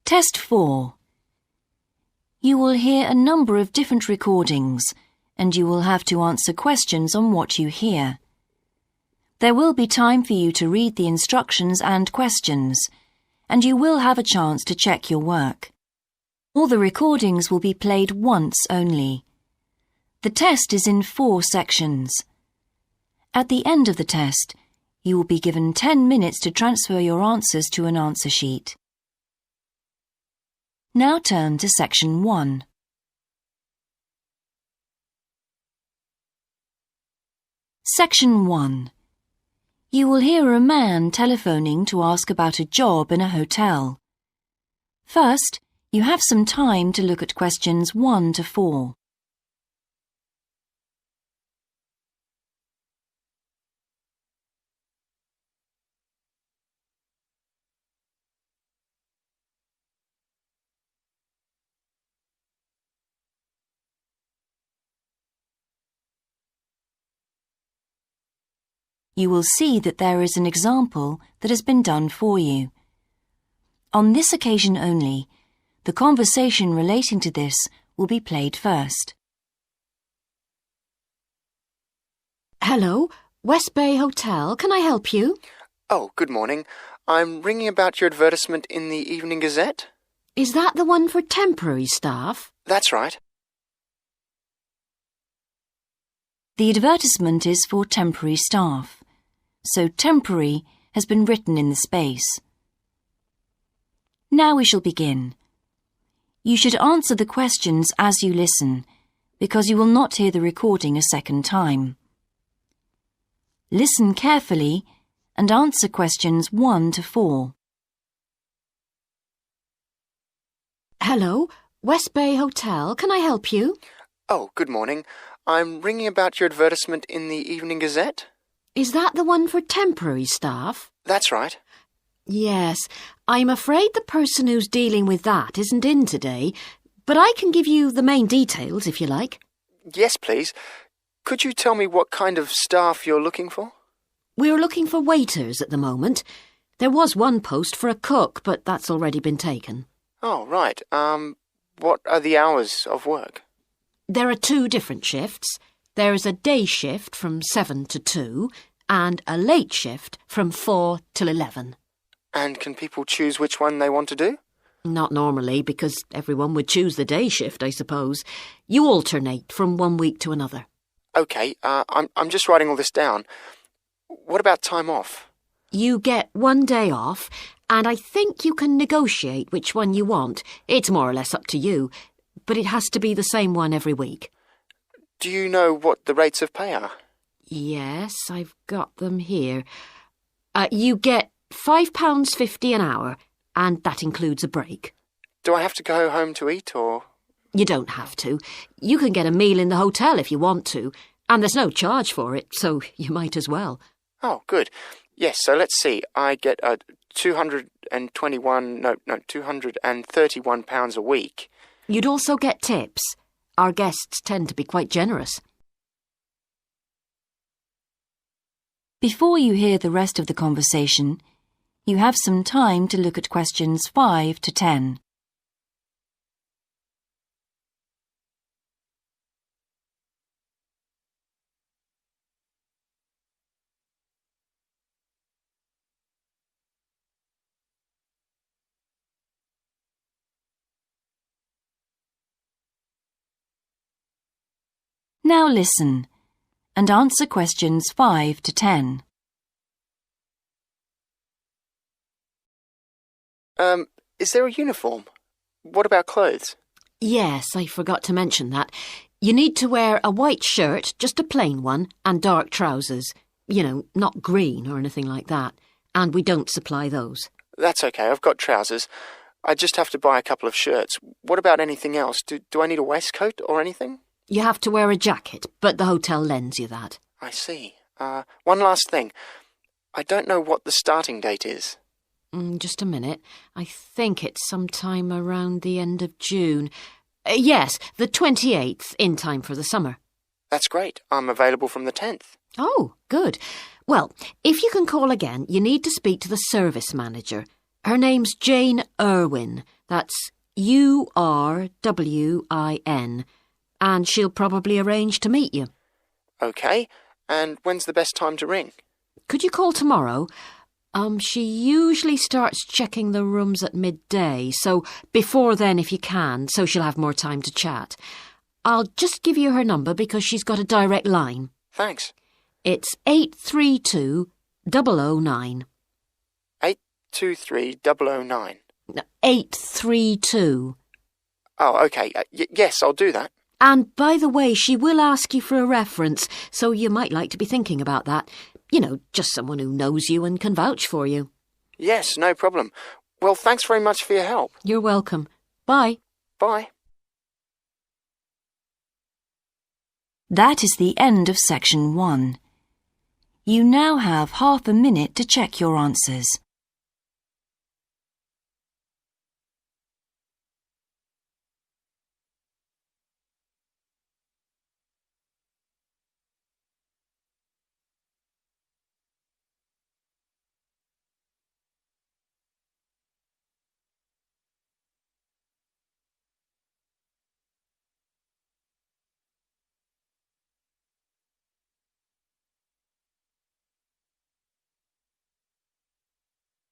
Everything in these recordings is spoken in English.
Test 4. You will hear a number of different recordings, and you will have to answer questions on what you hear. There will be time for you to read the instructions and questions, and you will have a chance to check your work. All the recordings will be played once only. The test is in 4 sections. At the end of the test, you will be given 10 minutes to transfer your answers to an answer sheet. Now turn to Section 1. Section 1. You will hear a man telephoning to ask about a job in a hotel. First, you have some time to look at questions 1 to 4. You will see that there is an example that has been done for you. On this occasion only, the conversation relating to this will be played first. Hello, West Bay Hotel. Can I help you? Oh, good morning. I'm ringing about your advertisement in the Evening Gazette. Is that the one for temporary staff? That's right. The advertisement is for temporary staff, so temporary has been written in the space. Now we shall begin. You should answer the questions as you listen, because you will not hear the recording a second time. Listen carefully and answer questions 1 to 4. Hello, West Bay Hotel. Can I help you? Oh, good morning. I'm ringing about your advertisement in the Evening Gazette. Is that the one for temporary staff? That's right. Yes, I'm afraid the person who's dealing with that isn't in today, but I can give you the main details if you like. Yes, please. Could you tell me what kind of staff you're looking for? We're looking for waiters at the moment. There was one post for a cook, but that's already been taken. Oh, right. What are the hours of work? There are 2 different shifts. There is a day shift from 7 to 2 and a late shift from 4 till 11. And can people choose which one they want to do? Not normally, because everyone would choose the day shift, I suppose. You alternate from one week to another. OK, I'm just writing all this down. What about time off? You get 1 day off, and I think you can negotiate which one you want. It's more or less up to you, but it has to be the same one every week. Do you know what the rates of pay are? Yes, I've got them here. You get £5.50 an hour, and that includes a break. Do I have to go home to eat, or...? You don't have to. You can get a meal in the hotel if you want to, and there's no charge for it, so you might as well. Oh, good. Yes, so let's see. I get £231 a week. You'd also get tips. Our guests tend to be quite generous. Before you hear the rest of the conversation, you have some time to look at questions 5 to 10. Now listen and answer questions 5 to 10. Is there a uniform? What about clothes? Yes, I forgot to mention that. You need to wear a white shirt, just a plain one, and dark trousers. You know, not green or anything like that. And we don't supply those. That's okay, I've got trousers. I just have to buy a couple of shirts. What about anything else? Do I need a waistcoat or anything? You have to wear a jacket, but the hotel lends you that. I see. One last thing. I don't know what the starting date is. Just a minute. I think it's sometime around the end of June. Yes, the 28th, in time for the summer. That's great. I'm available from the 10th. Oh, good. Well, if you can call again, you need to speak to the service manager. Her name's Jane Irwin. That's Urwin. And she'll probably arrange to meet you. OK, and when's the best time to ring? Could you call tomorrow? She usually starts checking the rooms at midday, so before then if you can, so she'll have more time to chat. I'll just give you her number because she's got a direct line. Thanks. It's 832-009. 823-009. 832. Oh, OK. Yes, I'll do that. And by the way, she will ask you for a reference, so you might like to be thinking about that. You know, just someone who knows you and can vouch for you. Yes, no problem. Well, thanks very much for your help. You're welcome. Bye. Bye. That is the end of section 1. You now have half a minute to check your answers.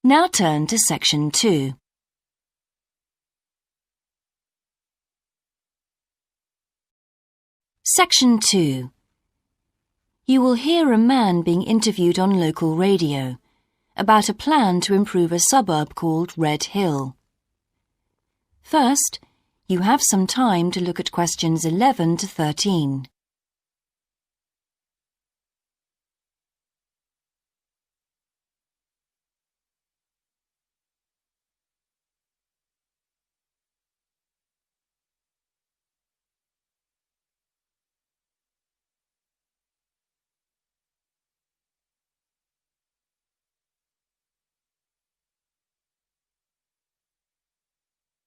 Now turn to section 2. Section 2. You will hear a man being interviewed on local radio about a plan to improve a suburb called Red Hill. First, you have some time to look at questions 11 to 13.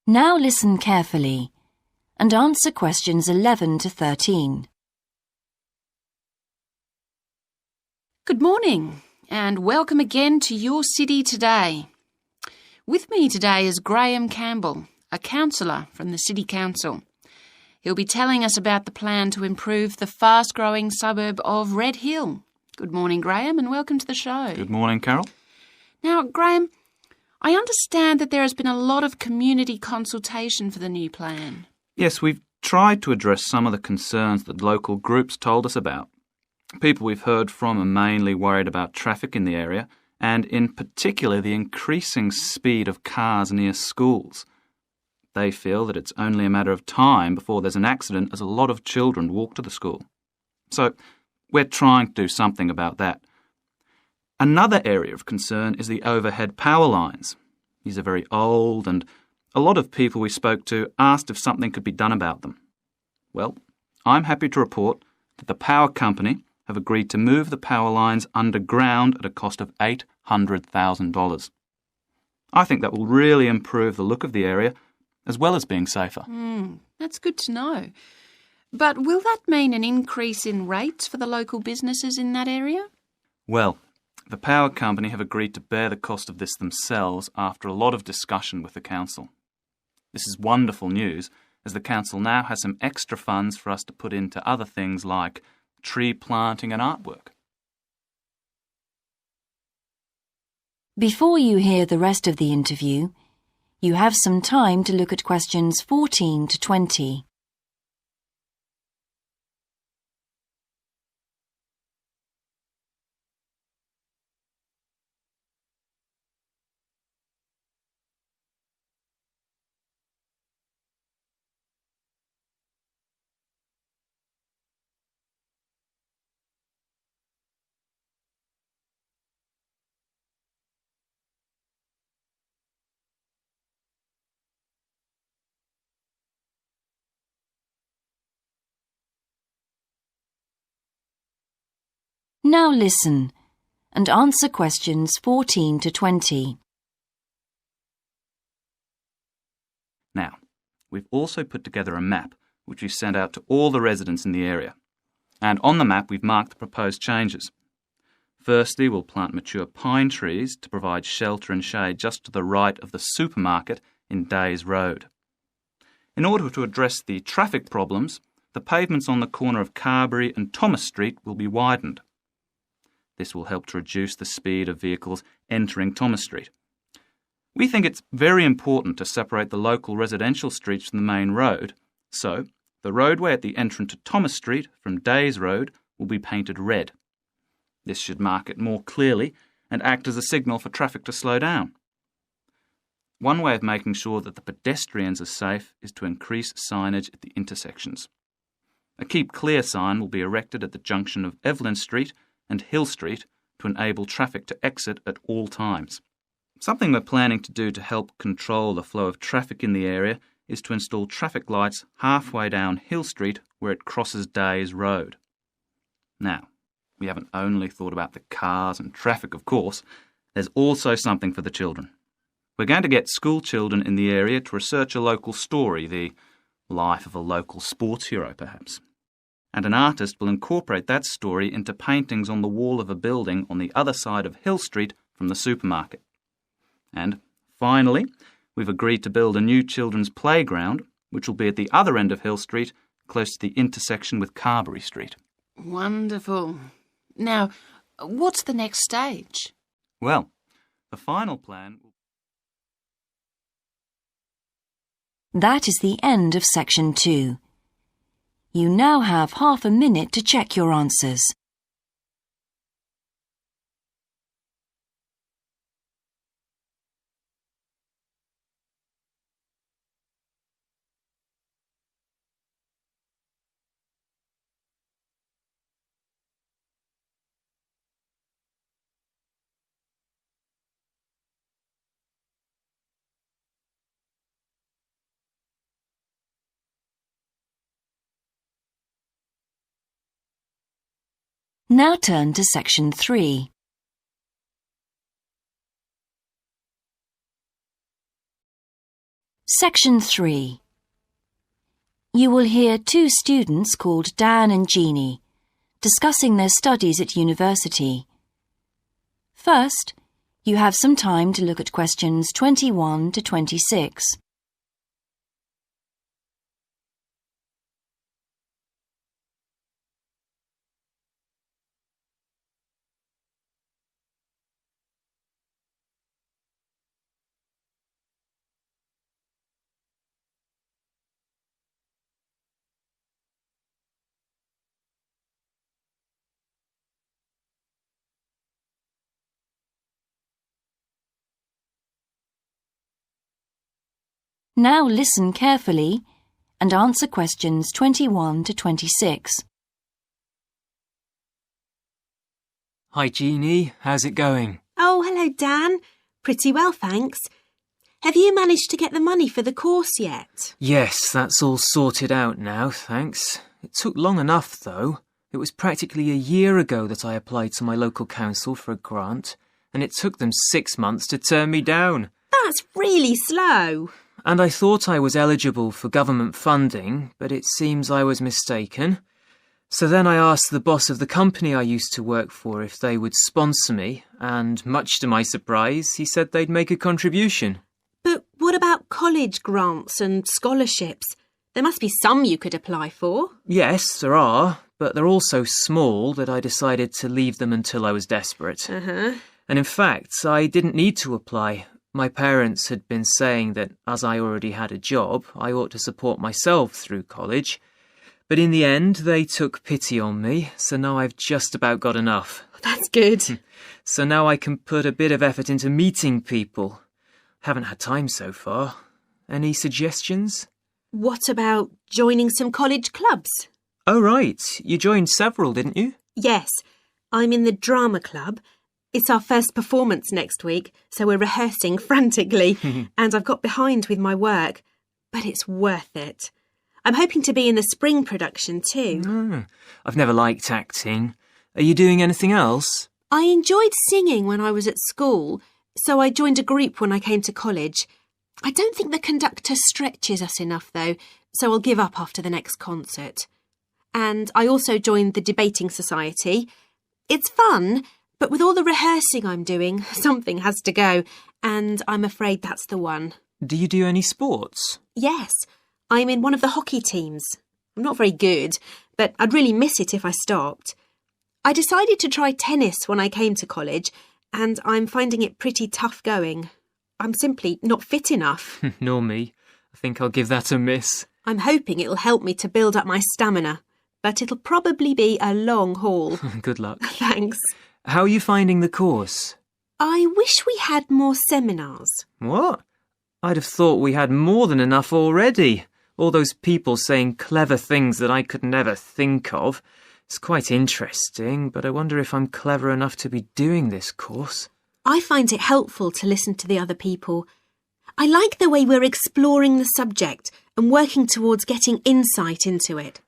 Now listen carefully and answer questions 11 to 13. Good morning and welcome again to Your City Today. With me today is Graham Campbell, a councillor from the City Council. He'll be telling us about the plan to improve the fast-growing suburb of Red Hill. Good morning, Graham, and welcome to the show. Good morning, Carol. Now, Graham, I understand that there has been a lot of community consultation for the new plan. Yes, we've tried to address some of the concerns that local groups told us about. People we've heard from are mainly worried about traffic in the area and in particular the increasing speed of cars near schools. They feel that it's only a matter of time before there's an accident as a lot of children walk to the school. So we're trying to do something about that. Another area of concern is the overhead power lines. These are very old and a lot of people we spoke to asked if something could be done about them. Well, I'm happy to report that the power company have agreed to move the power lines underground at a cost of $800,000. I think that will really improve the look of the area as well as being safer. That's good to know. But will that mean an increase in rates for the local businesses in that area? Well, the power company have agreed to bear the cost of this themselves after a lot of discussion with the council. This is wonderful news, as the council now has some extra funds for us to put into other things like tree planting and artwork. Before you hear the rest of the interview, you have some time to look at questions 14 to 20. Now listen and answer questions 14 to 20. Now, we've also put together a map which we've sent out to all the residents in the area. And on the map we've marked the proposed changes. Firstly, we'll plant mature pine trees to provide shelter and shade just to the right of the supermarket in Days Road. In order to address the traffic problems, the pavements on the corner of Carberry and Thomas Street will be widened. This will help to reduce the speed of vehicles entering Thomas Street. We think it's very important to separate the local residential streets from the main road, so the roadway at the entrance to Thomas Street from Days Road will be painted red. This should mark it more clearly and act as a signal for traffic to slow down. One way of making sure that the pedestrians are safe is to increase signage at the intersections. A Keep Clear sign will be erected at the junction of Evelyn Street and Hill Street to enable traffic to exit at all times. Something we're planning to do to help control the flow of traffic in the area is to install traffic lights halfway down Hill Street where it crosses Days Road. Now, we haven't only thought about the cars and traffic, of course. There's also something for the children. We're going to get school children in the area to research a local story, the life of a local sports hero, perhaps. And an artist will incorporate that story into paintings on the wall of a building on the other side of Hill Street from the supermarket. And finally, we've agreed to build a new children's playground, which will be at the other end of Hill Street, close to the intersection with Carberry Street. Wonderful. Now, what's the next stage? Well, the final plan... That is the end of section 2. You now have half a minute to check your answers. Now turn to section 3. Section 3. You will hear two students called Dan and Jeannie discussing their studies at university. First, you have some time to look at questions 21 to 26. Now listen carefully and answer questions 21 to 26. Hi Jeannie, how's it going? Oh, hello Dan. Pretty well, thanks. Have you managed to get the money for the course yet? Yes, that's all sorted out now, thanks. It took long enough though. It was practically a year ago that I applied to my local council for a grant, and it took them 6 months to turn me down. That's really slow. And I thought I was eligible for government funding, but it seems I was mistaken. So then I asked the boss of the company I used to work for if they would sponsor me, and much to my surprise, he said they'd make a contribution. But what about college grants and scholarships? There must be some you could apply for. Yes, there are, but they're all so small that I decided to leave them until I was desperate. And in fact, I didn't need to apply. My parents had been saying that as I already had a job, I ought to support myself through college. But in the end, they took pity on me, so now I've just about got enough. That's good. So now I can put a bit of effort into meeting people. Haven't had time so far. Any suggestions? What about joining some college clubs? Oh, right. You joined several, didn't you? Yes. I'm in the drama club. It's our first performance next week, so we're rehearsing frantically, and I've got behind with my work, but it's worth it. I'm hoping to be in the spring production too. I've never liked acting. Are you doing anything else? I enjoyed singing when I was at school, so I joined a group when I came to college. I don't think the conductor stretches us enough though, so I'll give up after the next concert. And I also joined the debating society. It's fun, But with all the rehearsing I'm doing, something has to go, and I'm afraid that's the one. Do you do any sports? Yes, I'm in one of the hockey teams. I'm not very good, but I'd really miss it if I stopped. I decided to try tennis when I came to college, and I'm finding it pretty tough going. I'm simply not fit enough. Nor me. I think I'll give that a miss. I'm hoping it'll help me to build up my stamina, but it'll probably be a long haul. Good luck. Thanks. How are you finding the course? I wish we had more seminars. What? I'd have thought we had more than enough already. All those people saying clever things that I could never think of. It's quite interesting, but I wonder if I'm clever enough to be doing this course. I find it helpful to listen to the other people. I like the way we're exploring the subject and working towards getting insight into it.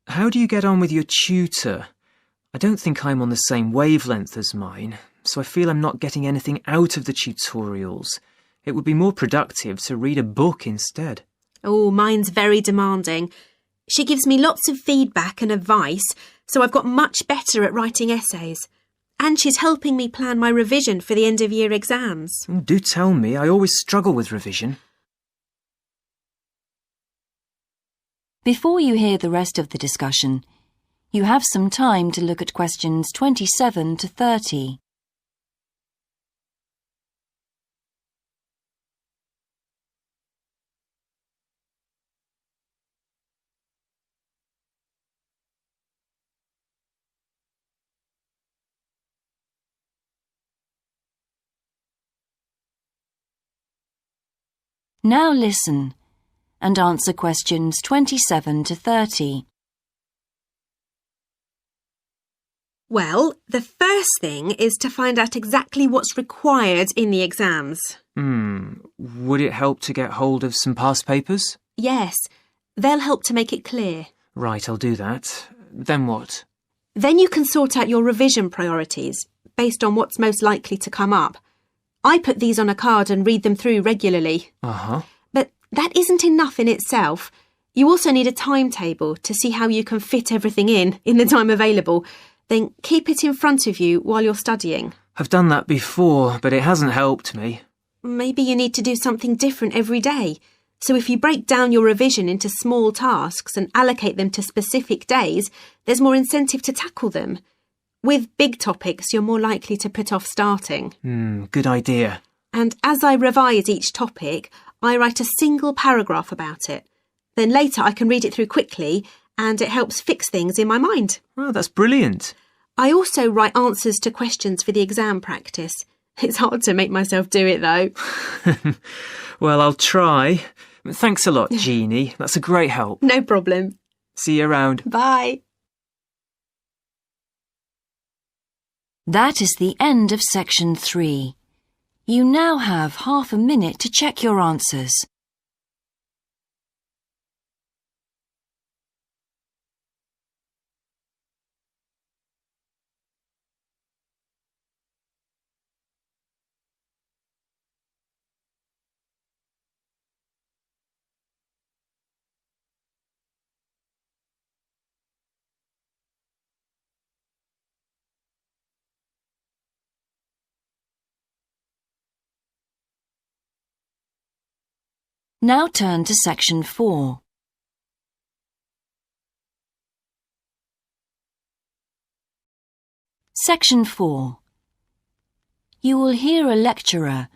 How do you get on with your tutor? I don't think I'm on the same wavelength as mine, so I feel I'm not getting anything out of the tutorials. It would be more productive to read a book instead. Oh, mine's very demanding. She gives me lots of feedback and advice, so I've got much better at writing essays. And she's helping me plan my revision for the end-of-year exams. Do tell me, I always struggle with revision. Before you hear the rest of the discussion, you have some time to look at questions 27 to 30. Now listen and answer questions 27 to 30. Well, the first thing is to find out exactly what's required in the exams. Would it help to get hold of some past papers? Yes, they'll help to make it clear. Right, I'll do that. Then what? Then you can sort out your revision priorities based on what's most likely to come up. I put these on a card and read them through regularly. But that isn't enough in itself. You also need a timetable to see how you can fit everything in the time available. Then keep it in front of you while you're studying. I've done that before, but it hasn't helped me. Maybe you need to do something different every day. So if you break down your revision into small tasks and allocate them to specific days, there's more incentive to tackle them. With big topics, you're more likely to put off starting. Good idea. And as I revise each topic, I write a single paragraph about it. Then later I can read it through quickly, and it helps fix things in my mind. Oh, that's brilliant. I also write answers to questions for the exam practice. It's hard to make myself do it, though. Well, I'll try. Thanks a lot, Jeannie. That's a great help. No problem. See you around. Bye. That is the end of section 3. You now have half a minute to check your answers. Now turn to section 4. Section 4. You will hear a lecturer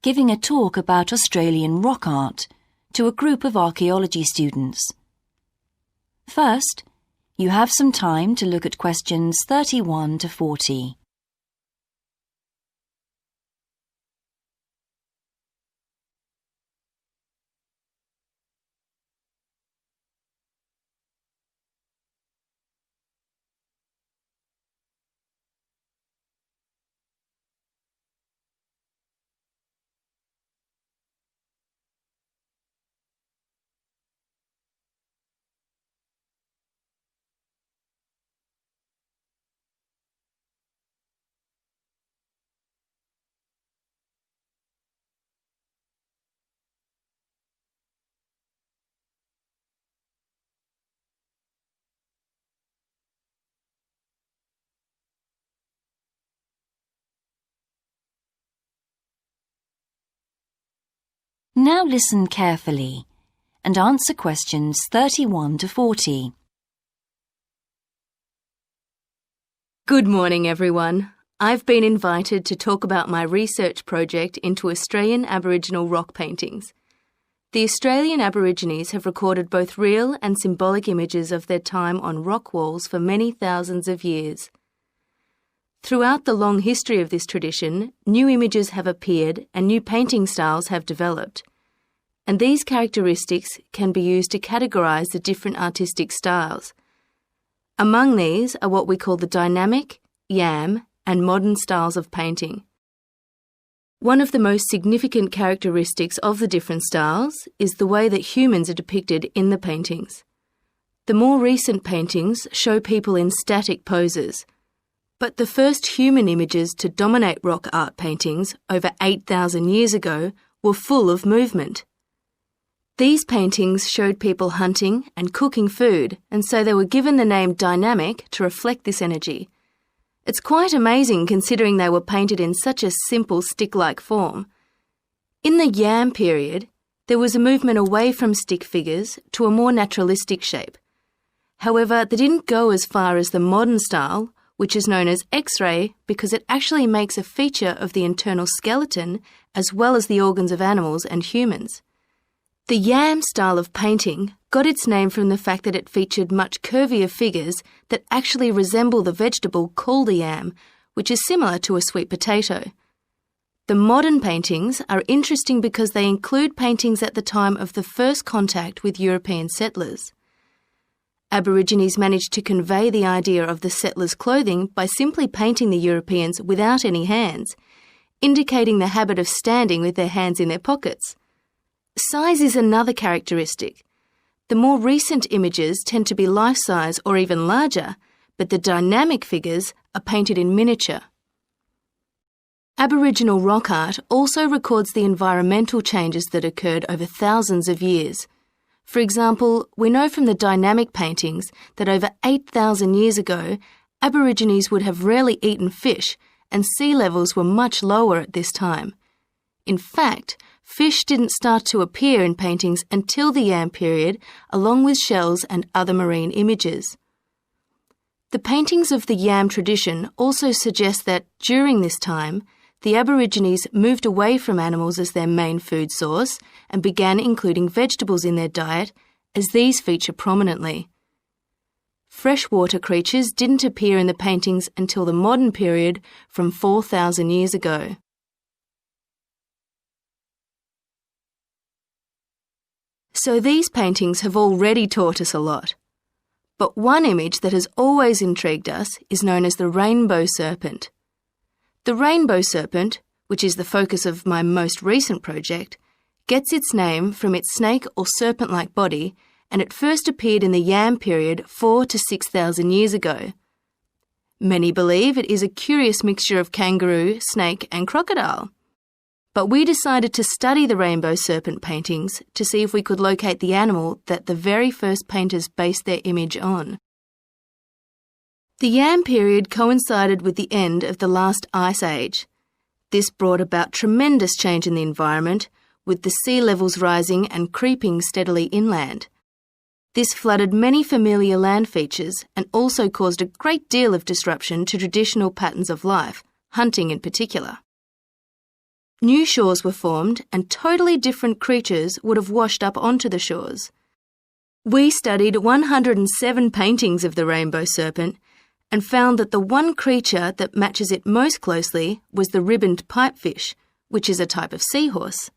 giving a talk about Australian rock art to a group of archaeology students. First, you have some time to look at questions 31 to 40. Now listen carefully and answer questions 31 to 40. Good morning, everyone. I've been invited to talk about my research project into Australian Aboriginal rock paintings. The Australian Aborigines have recorded both real and symbolic images of their time on rock walls for many thousands of years. Throughout the long history of this tradition, new images have appeared and new painting styles have developed. And these characteristics can be used to categorise the different artistic styles. Among these are what we call the dynamic, yam, and modern styles of painting. One of the most significant characteristics of the different styles is the way that humans are depicted in the paintings. The more recent paintings show people in static poses, but the first human images to dominate rock art paintings over 8,000 years ago were full of movement. These paintings showed people hunting and cooking food, and so they were given the name dynamic to reflect this energy. It's quite amazing considering they were painted in such a simple stick-like form. In the yam period, there was a movement away from stick figures to a more naturalistic shape. However, they didn't go as far as the modern style, which is known as X-ray because it actually makes a feature of the internal skeleton as well as the organs of animals and humans. The yam style of painting got its name from the fact that it featured much curvier figures that actually resemble the vegetable called a yam, which is similar to a sweet potato. The modern paintings are interesting because they include paintings at the time of the first contact with European settlers. Aborigines managed to convey the idea of the settlers' clothing by simply painting the Europeans without any hands, indicating the habit of standing with their hands in their pockets. Size is another characteristic. The more recent images tend to be life-size or even larger, but the dynamic figures are painted in miniature. Aboriginal rock art also records the environmental changes that occurred over thousands of years. For example, we know from the dynamic paintings that over 8,000 years ago, Aborigines would have rarely eaten fish, and sea levels were much lower at this time. In fact, fish didn't start to appear in paintings until the yam period, along with shells and other marine images. The paintings of the yam tradition also suggest that during this time, the Aborigines moved away from animals as their main food source and began including vegetables in their diet, as these feature prominently. Freshwater creatures didn't appear in the paintings until the modern period from 4,000 years ago. So these paintings have already taught us a lot. But one image that has always intrigued us is known as the rainbow serpent. The rainbow serpent, which is the focus of my most recent project, gets its name from its snake or serpent-like body, and it first appeared in the yam period 4,000 to 6,000 years ago. Many believe it is a curious mixture of kangaroo, snake and crocodile. But we decided to study the rainbow serpent paintings to see if we could locate the animal that the very first painters based their image on. The yam period coincided with the end of the last ice age. This brought about tremendous change in the environment, with the sea levels rising and creeping steadily inland. This flooded many familiar land features and also caused a great deal of disruption to traditional patterns of life, hunting in particular. New shores were formed and totally different creatures would have washed up onto the shores. We studied 107 paintings of the rainbow serpent and found that the one creature that matches it most closely was the ribboned pipefish, which is a type of seahorse.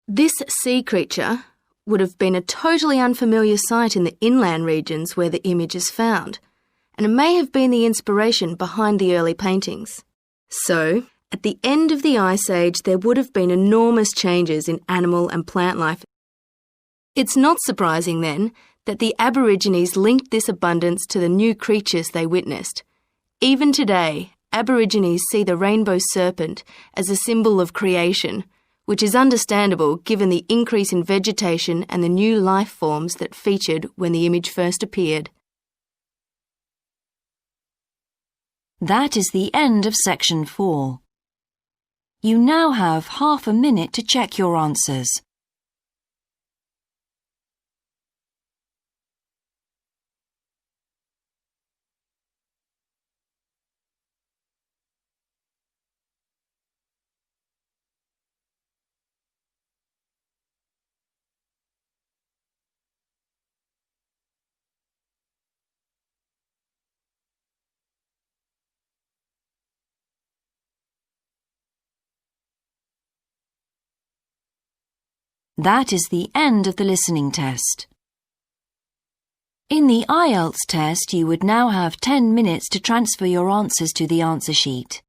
This sea creature would have been a totally unfamiliar sight in the inland regions where the image is found, and it may have been the inspiration behind the early paintings. So, at the end of the Ice Age, there would have been enormous changes in animal and plant life. It's not surprising, then, that the Aborigines linked this abundance to the new creatures they witnessed. Even today, Aborigines see the rainbow serpent as a symbol of creation, which is understandable given the increase in vegetation and the new life forms that featured when the image first appeared. That is the end of section 4. You now have half a minute to check your answers. That is the end of the listening test. In the IELTS test, you would now have 10 minutes to transfer your answers to the answer sheet.